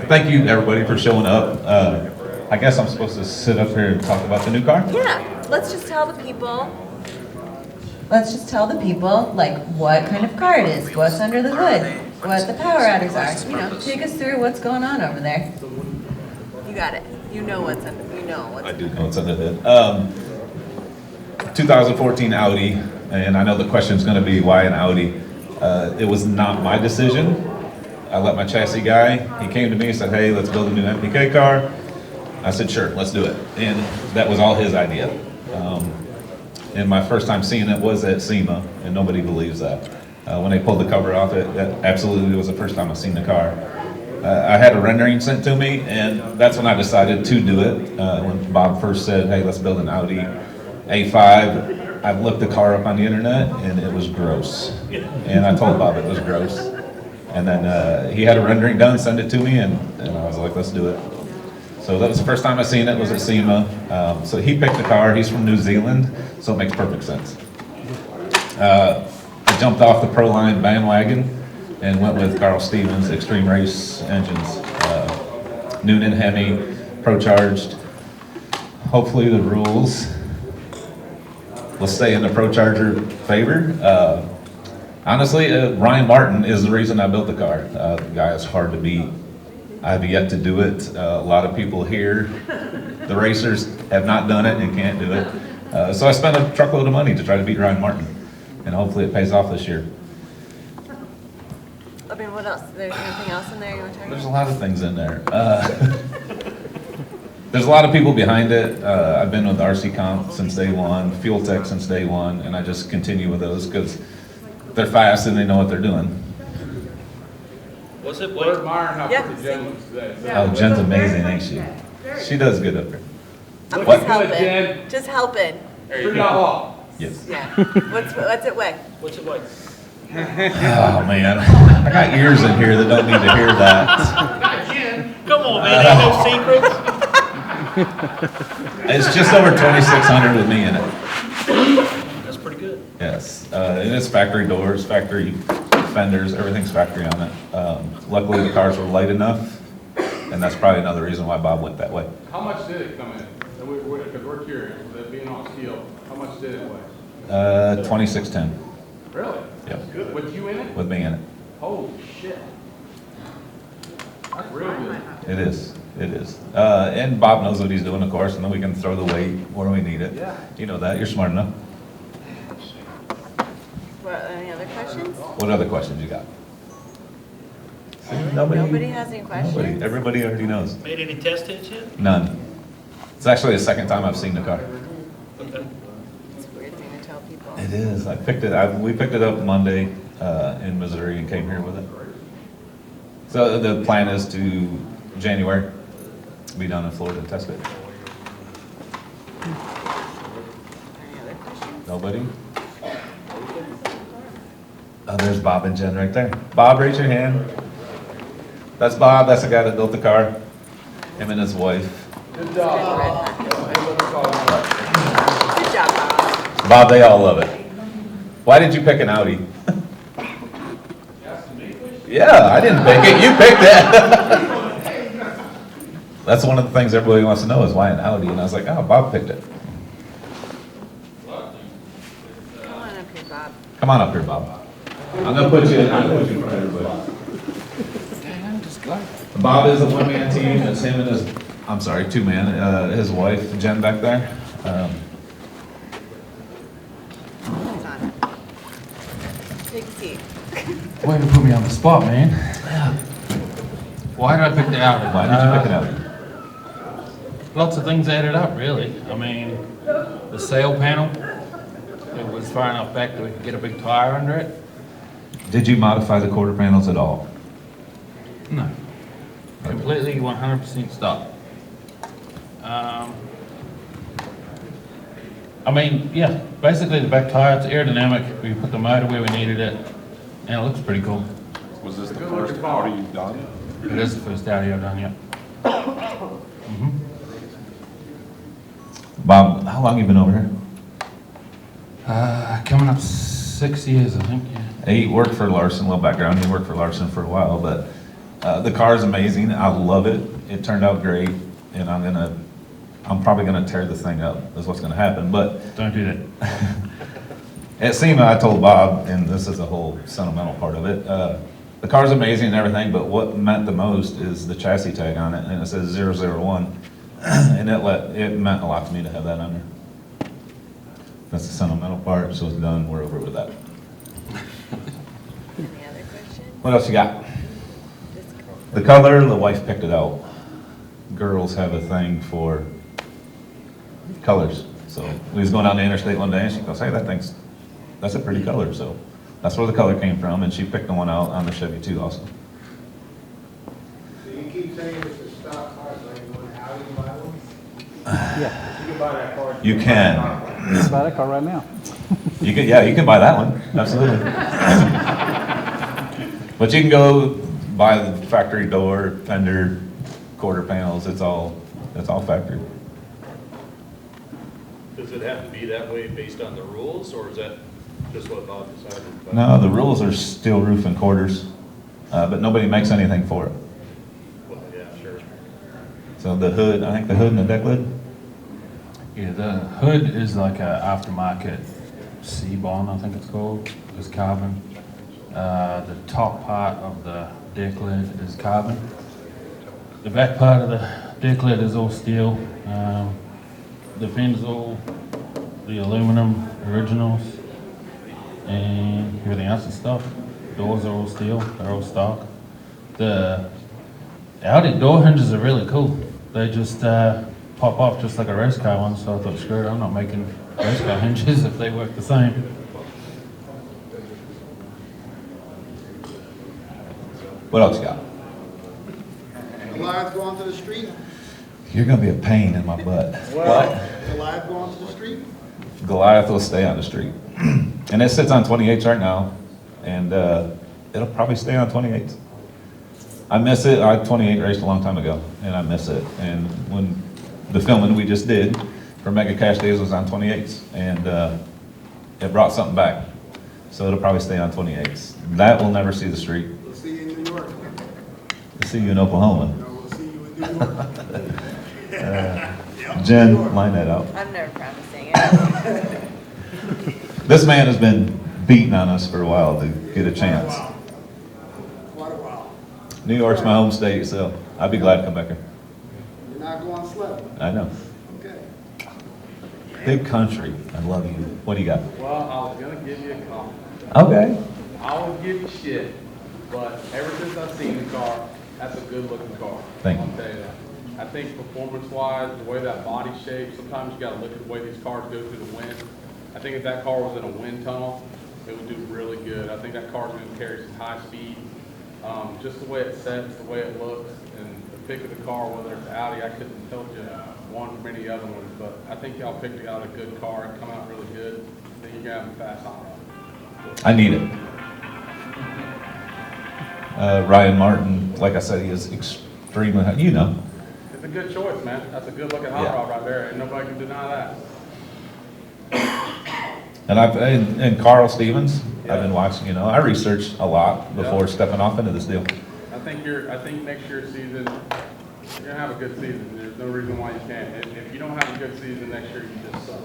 Thank you, everybody, for showing up. I guess I'm supposed to sit up here and talk about the new car? Yeah, let's just tell the people. Let's just tell the people, like, what kind of car it is, what's under the hood, what the power adders are. You know, take us through what's going on over there. You got it. You know what's under. You know what's. I do know what's under the hood. 2014 Audi, and I know the question's going to be why an Audi. It was not my decision. I let my chassis guy, he came to me and said, hey, let's build a new MPK car. I said, sure, let's do it. And that was all his idea. And my first time seeing it was at SEMA, and nobody believes that. When they pulled the cover off it, that absolutely was the first time I've seen the car. I had a rendering sent to me, and that's when I decided to do it. When Bob first said, hey, let's build an Audi A5, I looked the car up on the internet, and it was gross. And I told Bob it was gross. And then he had a rendering done, send it to me, and I was like, let's do it. So that was the first time I seen it, was at SEMA. So he picked the car, he's from New Zealand, so it makes perfect sense. I jumped off the Proline bandwagon and went with Carl Stevens Extreme Race engines. Noonan Hemi, Pro-Charged. Hopefully the rules will stay in the Pro-Charger favor. Honestly, Ryan Martin is the reason I built the car. The guy is hard to beat. I've yet to do it. A lot of people here, the racers, have not done it and can't do it. So I spent a truckload of money to try to beat Ryan Martin, and hopefully it pays off this year. I mean, what else? There's anything else in there you want to talk about? There's a lot of things in there. There's a lot of people behind it. I've been with RC Comp since day one, Fuel Tech since day one, and I just continue with those because they're fast and they know what they're doing. What's it? We're admiring how Yeah. pretty Jen looks today. Oh, Jen's amazing, ain't she? She does good up there. I'm What? just helping. Jen. Just helping. There you go. Yes. Yeah. What's it weigh? What's it like? Oh, man. I got ears in here that don't need to hear that. Come on, man, ain't no secrets. It's just over 2,600 with me in it. That's pretty good. Yes. And it's factory doors, factory fenders, everything's factory on it. Luckily, the cars were light enough, and that's probably another reason why Bob went that way. How much did it come in? Because we're curious, that being on steel, how much did it weigh? 2610. Really? Yep. Good. With you in it? With me in it. Holy shit. That's real good. It is. It is. And Bob knows what he's doing, of course, and then we can throw the weight where we need it. Yeah. You know that. You're smart enough. Any other questions? What other questions you got? Nobody has any questions? Nobody. Everybody already knows. Made any test hits yet? None. It's actually the second time I've seen the car. Okay. It's a weird thing to tell people. It is. I picked it. We picked it up Monday in Missouri and came here with it. So the plan is to January be down in Florida and test it. Any other questions? Nobody? Oh, there's Bob and Jen right there. Bob, raise your hand. That's Bob. That's the guy that built the car. Him and his wife. Good job. Good job, Bob. Bob, they all love it. Why did you pick an Audi? Yeah, I didn't pick it, you picked it. That's one of the things everybody wants to know is why an Audi, and I was like, oh, Bob picked it. Come on up here, Bob. Come on up here, Bob. I'm gonna put you in front of everybody. Bob is a one-man team, it's him and his, I'm sorry, two-man, his wife, Jen, back there. Hold on. Take a seat. Way to put me on the spot, man. Why did I pick the Audi? Why did you pick it up? Lots of things added up, really. I mean, the sail panel, it was far enough back that we could get a big tire under it. Did you modify the quarter panels at all? No. Completely 100% stock. I mean, yeah, basically the back tire, it's aerodynamic. We put the motor where we needed it, and it looks pretty cool. Was this the first Audi you've done? It is the first Audi I've done, yeah. Bob, how long you been over here? Coming up 6 years, I think, yeah. He worked for Larson, a little background, he worked for Larson for a while, but the car's amazing, I love it. It turned out great, and I'm probably gonna tear the thing up, is what's gonna happen, but Don't do that. at SEMA, I told Bob, and this is a whole sentimental part of it, the car's amazing and everything, but what meant the most is the chassis tag on it, and it says 001, and it meant a lot to me to have that on there. That's the sentimental part, so it's done, we're over with that. Any other questions? What else you got? The color, the wife picked it out. Girls have a thing for colors. So we was going down the interstate one day and she goes, hey, that's a pretty color. So that's where the color came from, and she picked the one out on the Chevy too also. So you keep saying it's a stock car, so you going out and buy one? Yeah. You can buy that car. You can. You can buy that car right now. You can buy that one, absolutely. But you can go buy the factory door, fender, quarter panels, it's all factory. Does it have to be that way based on the rules, or is that just what Bob decided? No, the rules are steel roof and quarters, but nobody makes anything for it. Well, yeah, sure. So the hood, I think the hood and the deck lid, Yeah, the hood is like a aftermarket C-bond, I think it's called. It's carbon. The top part of the deck lid is carbon. The back part of the deck lid is all steel. The fenders all the aluminum originals, and everything else is stock. Doors are all steel. They're all stock. The Audi door hinges are really cool. They just pop off just like a race car one, so I thought, screw it, I'm not making race car hinges if they work the same. what else you got? Goliath go onto the street? You're gonna be a pain in my butt. What? Goliath go onto the street? Goliath will stay on the street. And it sits on 28s right now, and it'll probably stay on 28s. I miss it, I 28 raced a long time ago, and I miss it. And when the filming we just did for Mega Cash Days was on 28s, and it brought something back. So it'll probably stay on 28s. That will never see the street. We'll see you in New York. We'll see you in Oklahoma. No, we'll see you in New York. Jen, line that out. I'm never promising it. This man has been beating on us for a while to get a chance. Quite a while. New York's my home state, so I'd be glad to come back here. You're not going slow. I know. Okay. Big country. I love you. What do you got? Well, I was gonna give you a compliment. Okay. I always give you shit, but ever since I've seen the car, that's a good looking car. Thank you. I'll tell you that. I think performance wise, the way that body shape, sometimes you gotta look at the way these cars go through the wind. I think if that car was in a wind tunnel, it would do really good. I think that car's gonna carry some high speed. Just the way it sets, the way it looks, and the pick of the car, whether it's Audi, I couldn't tell you one from any other ones, but I think y'all picked out a good car. It come out really good. I think you're gonna have a fast on it. I need it. Ryan Martin, like I said, he is extremely, you know. It's a good choice, man. That's a good looking hot Yeah. rod right there, and nobody can deny that. And Carl Stevens, I've been watching, I researched a lot before stepping off into this deal. I think next year's season, you're gonna have a good season. There's no reason why you can't. If you don't have a good season next year, you just suck.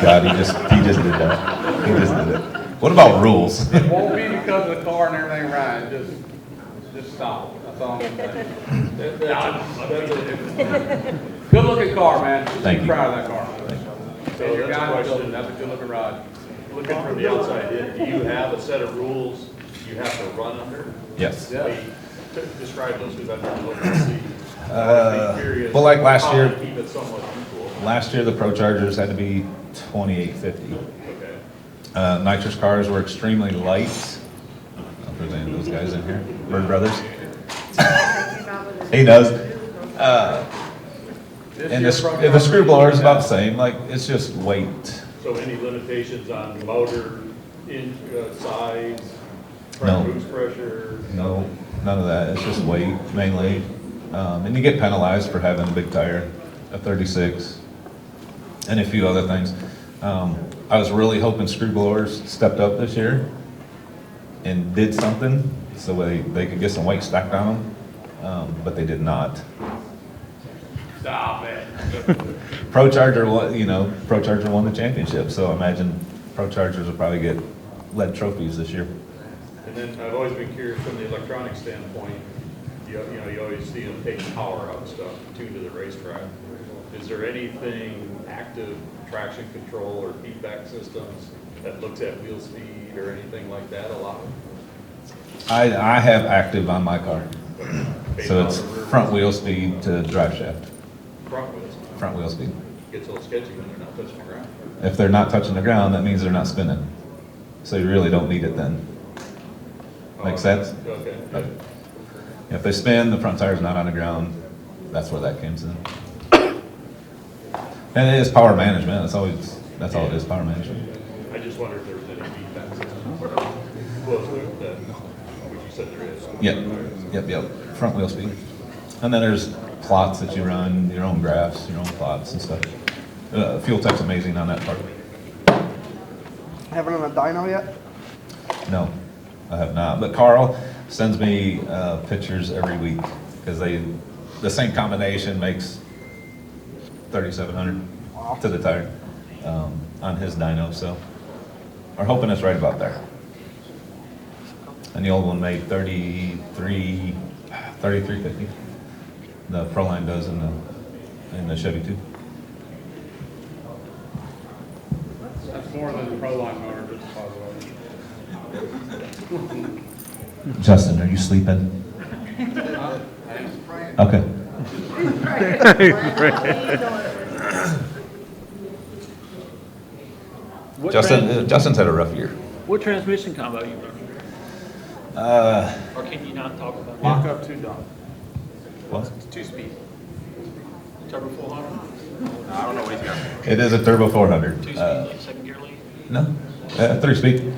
God, he just did that. He just did it. What about rules? It won't be because of the car and everything right. Just stop. That's all I'm saying. Good looking car, man. Thank you. Proud of that car. So Your that's a guy question. built it. That's a good looking ride. Looking from the outside in, do you have a set of rules you have to run under? Yes. Yeah. Describe those, because I've never looked and see. Well, like last How year, to keep it somewhat equal. last year the Pro Chargers had to be 2850. Okay. Nitrous cars were extremely light. If there's any of those guys in here, Bird Brothers. He knows. And the screw blower is about the same. Like, it's just weight. So any limitations on motor, size, No. boost pressure? No, none of that. It's just weight mainly. And you get penalized for having a big tire, a 36, and a few other things. I was really hoping screw blowers stepped up this year and did something so they could get some weight stacked on them, but they did not. Stop it. Pro Charger won the championship, so I imagine Pro Chargers will probably get lead trophies this year. And then I've always been curious from the electronic standpoint, you always see them taking power out stuff, tuned to the racetrack. Is there anything active traction control or feedback systems that looks at wheel speed or anything like that a lot? I have active on my car. Based So on it's the rear front wheel speed to drive shaft, Front wheels. front wheel speed. Gets a little sketchy when they're not touching the ground. If they're not touching the ground, that means they're not spinning. So you really don't need it then. Make sense? Okay. If they spin, the front tire's not on the ground, that's where that comes in. And it is power management, that's all it is, power management. I just wondered if there was any feedback system close to that, which you said there is. Yep, front wheel speed. And then there's plots that you run, your own graphs, your own plots and stuff. Fuel Tech's amazing on that part. Haven't on a dyno yet? No, I have not. But Carl sends me pictures every week because the same combination makes 3,700 to the tire on his dyno. So we're hoping it's right about there. And the old one made 3350. The Proline does in the Chevy too. That's more than the Proline motor, just by the way. Justin, are you sleeping? Okay. Justin's had a rough year. What transmission combo you running? Or can you not talk about Lock up 2 done. What? It's 2-speed. turbo 400? I don't know what he's got. It is a turbo 400. 2-speed, like second gear lead? No, 3-speed.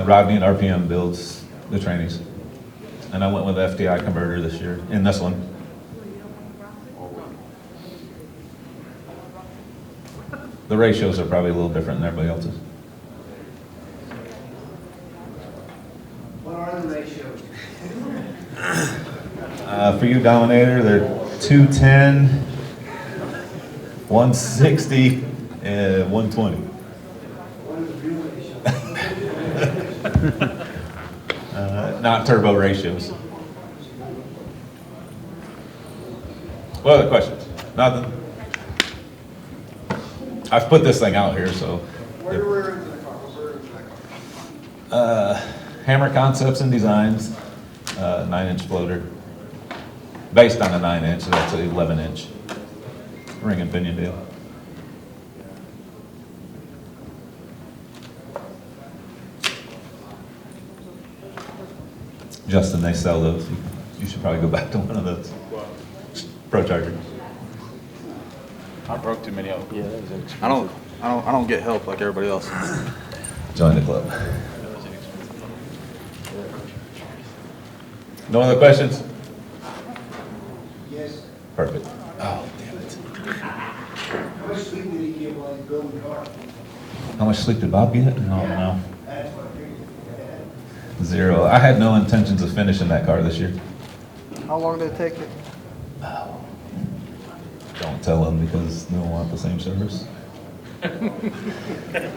Rodney and RPM builds the trainees. And I went with FDI converter this year, in this one. The ratios are probably a little different than everybody else's. What are the ratios? For you, Dominator, they're 210, 160, and 120. What is the real ratio? Not turbo ratios. What other questions? Nothing? I've put this thing out here, so. Where do we into the car? Where into the car? Hammer Concepts and Designs, 9-inch floater. Based on a 9-inch, so that's an 11-inch ring and pinion deal. Justin, they sell those. You should probably go back to one of those. Pro Charger. I broke too many of them. Yeah, I don't get help like everybody else. Join the club. No other questions? Yes. Perfect. Oh, damn it. How much sleep did he get while he's building the car? How much sleep did Bob get? No. 0. I had no intentions of finishing that car this year. How long did it take you? Don't tell him because they'll want the same service.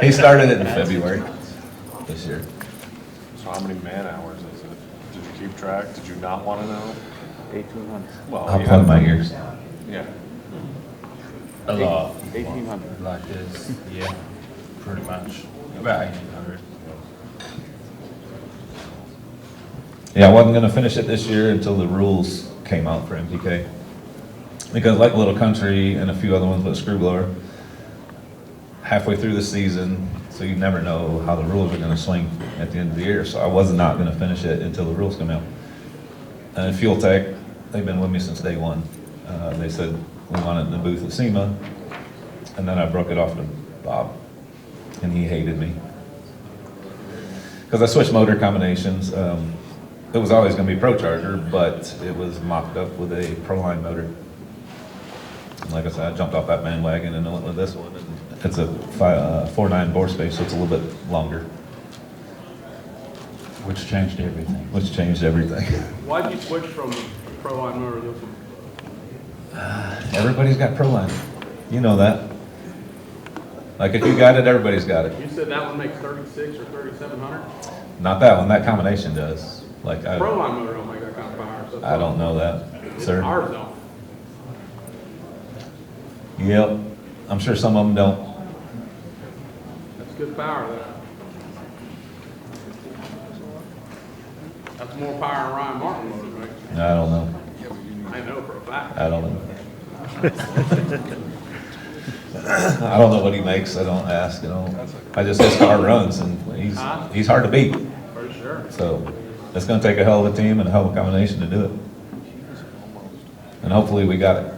He started it in February this year. So how many man hours is it? Did you keep track? Did you not want to know? 1,800. Well, I'll you plug have- my ears. Yeah. A lot. 1,800. Like this, yeah, pretty much. About 1,800. Yeah, I wasn't gonna finish it this year until the rules came out for MPK. Because like Little Country and a few other ones, but Screwblower, halfway through the season, so you never know how the rules are gonna swing at the end of the year. So I was not gonna finish it until the rules come out. And Fuel Tech, they've been with me since day one. They said we want it in the booth at SEMA, and then I broke it off to Bob, and he hated me. Because I switched motor combinations. It was always gonna be Pro Charger, but it was mocked up with a Proline motor. And like I said, I jumped off that bandwagon and I went with this one. And it's a 4.9 bore space, so it's a little bit longer, Which changed everything. which changed everything. Why'd you switch from Proline motor to this one? Everybody's got Proline. You know that. Like if you got it, everybody's got it. You said that one makes 36 or 3,700? Not that one, that combination does. Like Proline motor don't make that kind of power. So I don't know that, sir. Ours don't. Yep, I'm sure some of them don't. That's good power though. That's more power than Ryan Martin motor makes. I don't know. I know for a fact. I don't know. I don't know what he makes. I don't ask. I just his car runs, and he's hard to beat. For sure. So it's going to take a hell of a team and a hell of a combination to do it. And hopefully we got it.